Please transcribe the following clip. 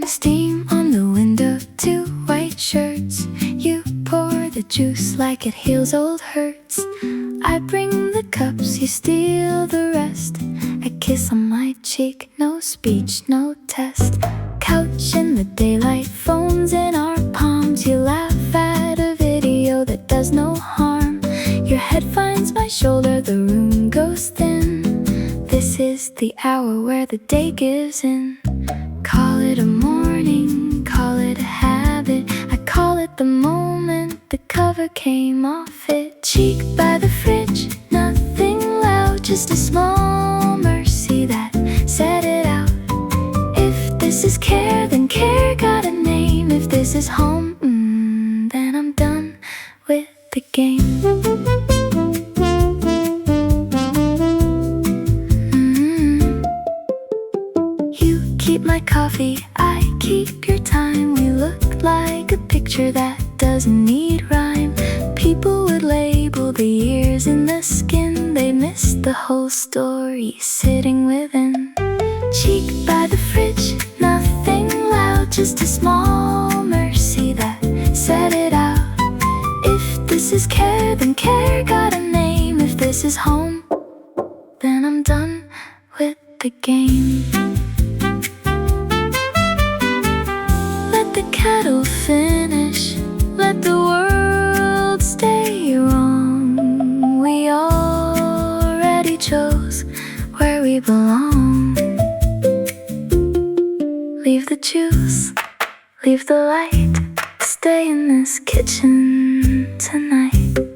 Steam on the window, 2 white shirts. You pour the juice like it heals old hurts. I bring the cups, you steal the rest. A kiss on my cheek, no speech, no test. Couch in the daylight, phones in our palms. You laugh at a video that does no harm. Your head finds my shoulder, the room goes thin. This is the hour where the day gives in. Call it a morning, call it a habit. I call it the moment the cover came off it. Cheek by the fridge, nothing loud, just a small mercy that said it out. If this is care, then care got a name. If this is home, then I'm done with the game. Keep my coffee, I keep your time. We look like a picture that doesn't need rhyme. People would label the years in the skin. They miss the whole story sitting within. Cheek by the fridge, nothing loud, just a small mercy that said it out. If this is care, then care got a name. If this is home, then I'm done with the game. Kettle finish, let the world stay wrong. We already chose where we belong. Leave the juice, leave the light, stay in this kitchen tonight.